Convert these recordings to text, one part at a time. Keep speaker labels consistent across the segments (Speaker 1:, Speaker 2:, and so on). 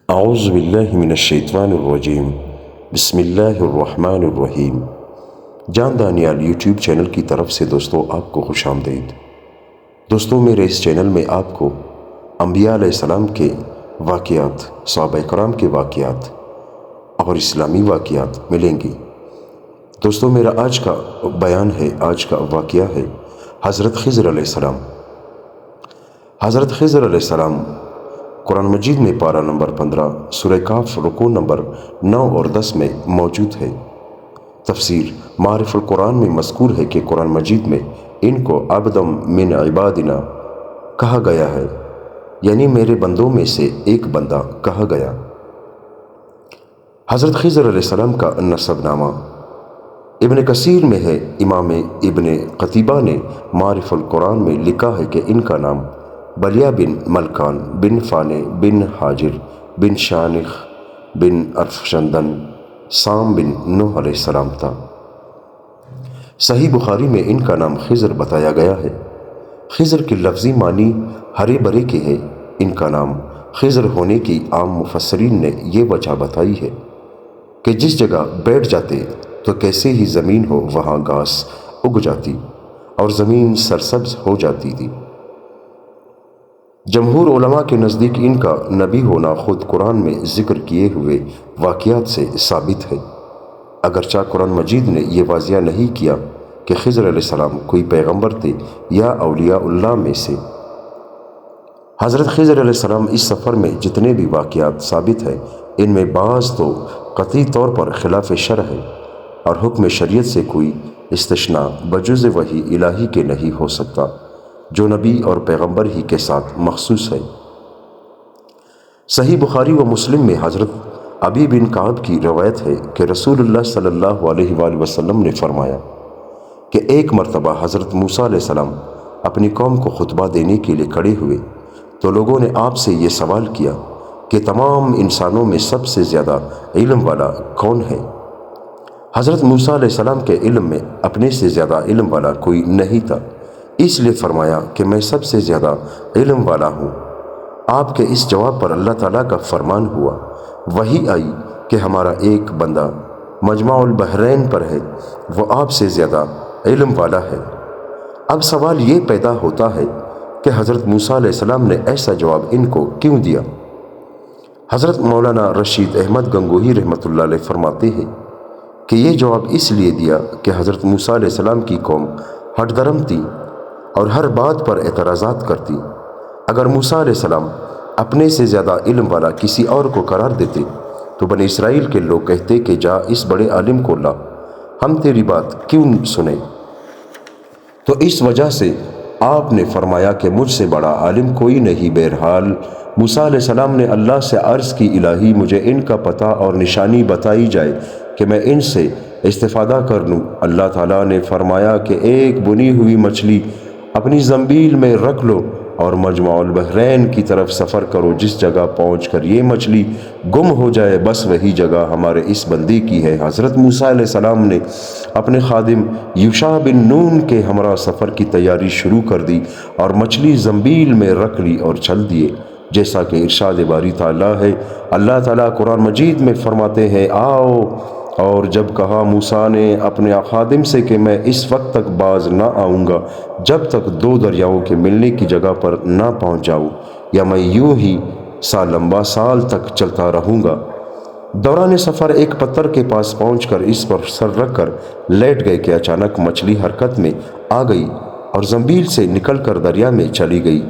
Speaker 1: اعوذ باللہ من الشیطان الرجیم بسم اللہ الرحمن الرحیم۔ جان دانیال یوٹیوب چینل کی طرف سے دوستوں آپ کو خوش آمدید۔ دوستوں میرے اس چینل میں آپ کو انبیاء علیہ السلام کے واقعات، صحابہ کرام کے واقعات اور اسلامی واقعات ملیں گے۔ دوستوں میرا آج کا بیان ہے، آج کا واقعہ ہے حضرت خضر علیہ السلام۔ حضرت خضر علیہ السلام قرآن مجید میں پارہ نمبر 15 سورہ کہف رکوع نمبر 9 اور 10 میں موجود ہے۔ تفسیر معارف القرآن میں مذکور ہے کہ قرآن مجید میں ان کو عبدم من عبادنا کہا گیا ہے، یعنی میرے بندوں میں سے ایک بندہ کہا گیا۔ حضرت خضر علیہ السلام کا نسب نامہ ابن کثیر میں ہے۔ امام ابن قتیبہ نے معارف القرآن میں لکھا ہے کہ ان کا نام بلیہ بن ملکان بن فانے بن حاجر بن شانخ بن ارفشندن سام بن نوح علیہ السلام تھا۔ صحیح بخاری میں ان کا نام خضر بتایا گیا ہے۔ خضر کے لفظی معنی ہرے بھرے کے ہے۔ ان کا نام خضر ہونے کی عام مفسرین نے یہ وجہ بتائی ہے کہ جس جگہ بیٹھ جاتے تو کیسے ہی زمین ہو وہاں گھاس اگ جاتی اور زمین سرسبز ہو جاتی تھی۔ جمہور علماء کے نزدیک ان کا نبی ہونا خود قرآن میں ذکر کیے ہوئے واقعات سے ثابت ہے، اگرچہ قرآن مجید نے یہ واضح نہیں کیا کہ خضر علیہ السلام کوئی پیغمبر تھے یا اولیاء اللہ میں سے۔ حضرت خضر علیہ السلام اس سفر میں جتنے بھی واقعات ثابت ہیں ان میں بعض تو قطعی طور پر خلاف شرع ہے اور حکم شریعت سے کوئی استثناء بجز وحی الہی کے نہیں ہو سکتا جو نبی اور پیغمبر ہی کے ساتھ مخصوص ہے۔ صحیح بخاری و مسلم میں حضرت ابی بن کعب کی روایت ہے کہ رسول اللہ صلی اللہ علیہ وآلہ وسلم نے فرمایا کہ ایک مرتبہ حضرت موسیٰ علیہ السلام اپنی قوم کو خطبہ دینے کے لیے کھڑے ہوئے تو لوگوں نے آپ سے یہ سوال کیا کہ تمام انسانوں میں سب سے زیادہ علم والا کون ہے؟ حضرت موسیٰ علیہ السلام کے علم میں اپنے سے زیادہ علم والا کوئی نہیں تھا، اس لیے فرمایا کہ میں سب سے زیادہ علم والا ہوں۔ آپ کے اس جواب پر اللہ تعالیٰ کا فرمان ہوا، وحی آئی کہ ہمارا ایک بندہ مجمع البحرین پر ہے، وہ آپ سے زیادہ علم والا ہے۔ اب سوال یہ پیدا ہوتا ہے کہ حضرت موسیٰ علیہ السلام نے ایسا جواب ان کو کیوں دیا؟ حضرت مولانا رشید احمد گنگوہی رحمۃ اللہ علیہ فرماتے ہیں کہ یہ جواب اس لیے دیا کہ حضرت موسیٰ علیہ السلام کی قوم ہٹ درم تھی اور ہر بات پر اعتراضات کرتی۔ اگر موسیٰ علیہ السلام اپنے سے زیادہ علم والا کسی اور کو قرار دیتے تو بنی اسرائیل کے لوگ کہتے کہ جا اس بڑے عالم کو لا، ہم تیری بات کیوں سنیں؟ تو اس وجہ سے آپ نے فرمایا کہ مجھ سے بڑا عالم کوئی نہیں۔ بہرحال موسیٰ علیہ السلام نے اللہ سے عرض کی الہی مجھے ان کا پتہ اور نشانی بتائی جائے کہ میں ان سے استفادہ کر لوں۔ اللہ تعالیٰ نے فرمایا کہ ایک بنی ہوئی مچھلی اپنی زنبیل میں رکھ لو اور مجمع البحرین کی طرف سفر کرو، جس جگہ پہنچ کر یہ مچھلی گم ہو جائے بس وہی جگہ ہمارے اس بندے کی ہے۔ حضرت موسیٰ علیہ السلام نے اپنے خادم یوشع بن نون کے ہمراہ سفر کی تیاری شروع کر دی اور مچھلی زنبیل میں رکھ لی اور چل دیے، جیسا کہ ارشاد باری تعالیٰ ہے۔ اللہ تعالیٰ قرآن مجید میں فرماتے ہیں، آؤ، اور جب کہا موسیٰ نے اپنے خادم سے کہ میں اس وقت تک باز نہ آؤں گا جب تک دو دریاؤں کے ملنے کی جگہ پر نہ پہنچ جاؤں، یا میں یوں ہی لمبا سال تک چلتا رہوں گا۔ دوران سفر ایک پتھر کے پاس پہنچ کر اس پر سر رکھ کر لیٹ گئے کہ اچانک مچھلی حرکت میں آ گئی اور زنبیل سے نکل کر دریا میں چلی گئی،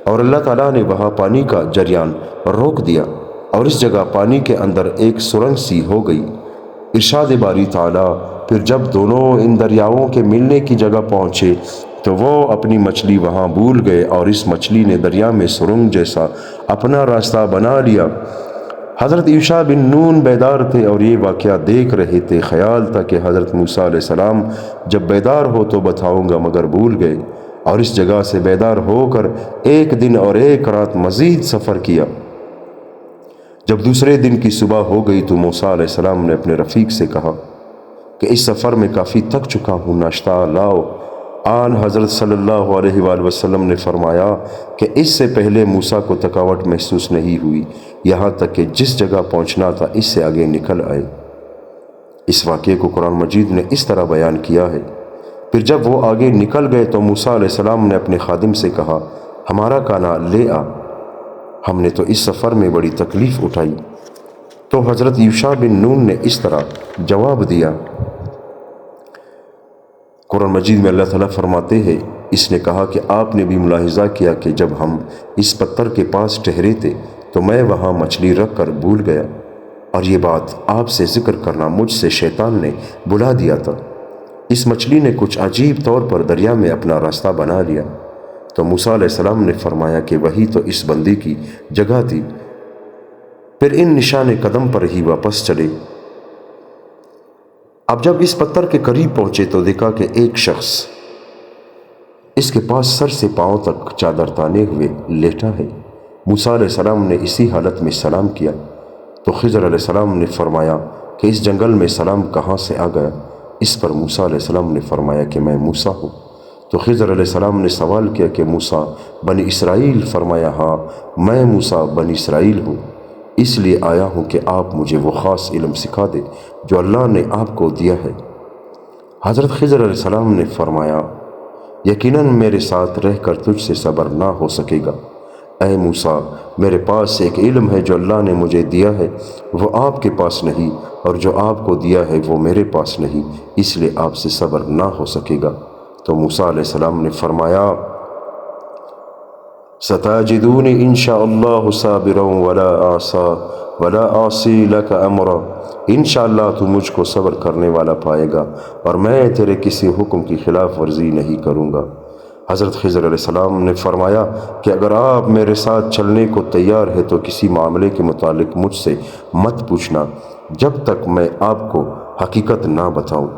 Speaker 1: اور اللہ تعالیٰ نے وہاں پانی کا جریان روک دیا اور اس جگہ پانی کے اندر ایک سرنگ سی ہو گئی۔ ارشاد باری تعالیٰ، پھر جب دونوں ان دریاؤں کے ملنے کی جگہ پہنچے تو وہ اپنی مچھلی وہاں بھول گئے اور اس مچھلی نے دریا میں سرنگ جیسا اپنا راستہ بنا لیا۔ حضرت یوشع بن نون بیدار تھے اور یہ واقعہ دیکھ رہے تھے۔ خیال تھا کہ حضرت موسیٰ علیہ السلام جب بیدار ہو تو بتاؤں گا، مگر بھول گئے اور اس جگہ سے بیدار ہو کر ایک دن اور ایک رات مزید سفر کیا۔ جب دوسرے دن کی صبح ہو گئی تو موسیٰ علیہ السلام نے اپنے رفیق سے کہا کہ اس سفر میں کافی تھک چکا ہوں، ناشتہ لاؤ۔ آن حضرت صلی اللہ علیہ وآلہ وسلم نے فرمایا کہ اس سے پہلے موسیٰ کو تھکاوٹ محسوس نہیں ہوئی، یہاں تک کہ جس جگہ پہنچنا تھا اس سے آگے نکل آئے۔ اس واقعے کو قرآن مجید نے اس طرح بیان کیا ہے، پھر جب وہ آگے نکل گئے تو موسیٰ علیہ السلام نے اپنے خادم سے کہا، ہمارا کانا لے آ، ہم نے تو اس سفر میں بڑی تکلیف اٹھائی۔ تو حضرت یوشع بن نون نے اس طرح جواب دیا۔ قرآن مجید میں اللہ تعالیٰ فرماتے ہیں، اس نے کہا کہ آپ نے بھی ملاحظہ کیا کہ جب ہم اس پتھر کے پاس ٹھہرے تھے تو میں وہاں مچھلی رکھ کر بھول گیا، اور یہ بات آپ سے ذکر کرنا مجھ سے شیطان نے بلا دیا تھا۔ اس مچھلی نے کچھ عجیب طور پر دریا میں اپنا راستہ بنا لیا۔ تو موسیٰ علیہ السلام نے فرمایا کہ وہی تو اس بندی کی جگہ تھی۔ پھر ان نشان قدم پر ہی واپس چلے۔ اب جب اس پتھر کے قریب پہنچے تو دیکھا کہ ایک شخص اس کے پاس سر سے پاؤں تک چادر تانے ہوئے لیٹا ہے۔ موسیٰ علیہ السلام نے اسی حالت میں سلام کیا تو خضر علیہ السلام نے فرمایا کہ اس جنگل میں سلام کہاں سے آ گیا؟ اس پر موسیٰ علیہ السلام نے فرمایا کہ میں موسیٰ ہوں۔ تو خضر علیہ السلام نے سوال کیا کہ موسیٰ بنی اسرائیل؟ فرمایا ہاں، میں موسیٰ بنی اسرائیل ہوں، اس لیے آیا ہوں کہ آپ مجھے وہ خاص علم سکھا دیں جو اللہ نے آپ کو دیا ہے۔ حضرت خضر علیہ السلام نے فرمایا، یقیناً میرے ساتھ رہ کر تجھ سے صبر نہ ہو سکے گا۔ اے موسیٰ، میرے پاس ایک علم ہے جو اللہ نے مجھے دیا ہے، وہ آپ کے پاس نہیں، اور جو آپ کو دیا ہے وہ میرے پاس نہیں، اس لیے آپ سے صبر نہ ہو سکے گا۔ تو موسیٰ علیہ السلام نے فرمایا، ستجدونی انشاء اللہ صابرا ولا اعصی لک امرا، انشاءاللہ تو مجھ کو صبر کرنے والا پائے گا اور میں تیرے کسی حکم کی خلاف ورزی نہیں کروں گا۔ حضرت خضر علیہ السلام نے فرمایا کہ اگر آپ میرے ساتھ چلنے کو تیار ہے تو کسی معاملے کے متعلق مجھ سے مت پوچھنا جب تک میں آپ کو حقیقت نہ بتاؤں۔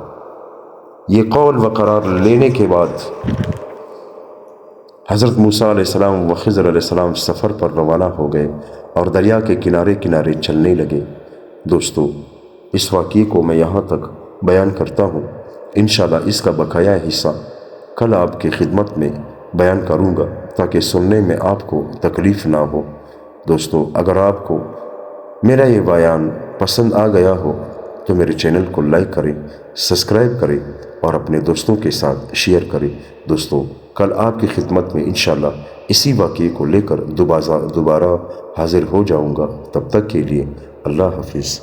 Speaker 1: یہ قول و قرار لینے کے بعد حضرت موسیٰ علیہ السلام و خضر علیہ السلام سفر پر روانہ ہو گئے اور دریا کے کنارے کنارے چلنے لگے۔ دوستو، اس واقعے کو میں یہاں تک بیان کرتا ہوں، انشاءاللہ اس کا بقایا حصہ کل آپ کی خدمت میں بیان کروں گا تاکہ سننے میں آپ کو تکلیف نہ ہو۔ دوستو، اگر آپ کو میرا یہ بیان پسند آ گیا ہو تو میرے چینل کو لائک کریں، سبسکرائب کریں اور اپنے دوستوں کے ساتھ شیئر کریں۔ دوستو، کل آپ کی خدمت میں انشاءاللہ اسی واقعے کو لے کر دوبارہ حاضر ہو جاؤں گا۔ تب تک کے لیے اللہ حافظ۔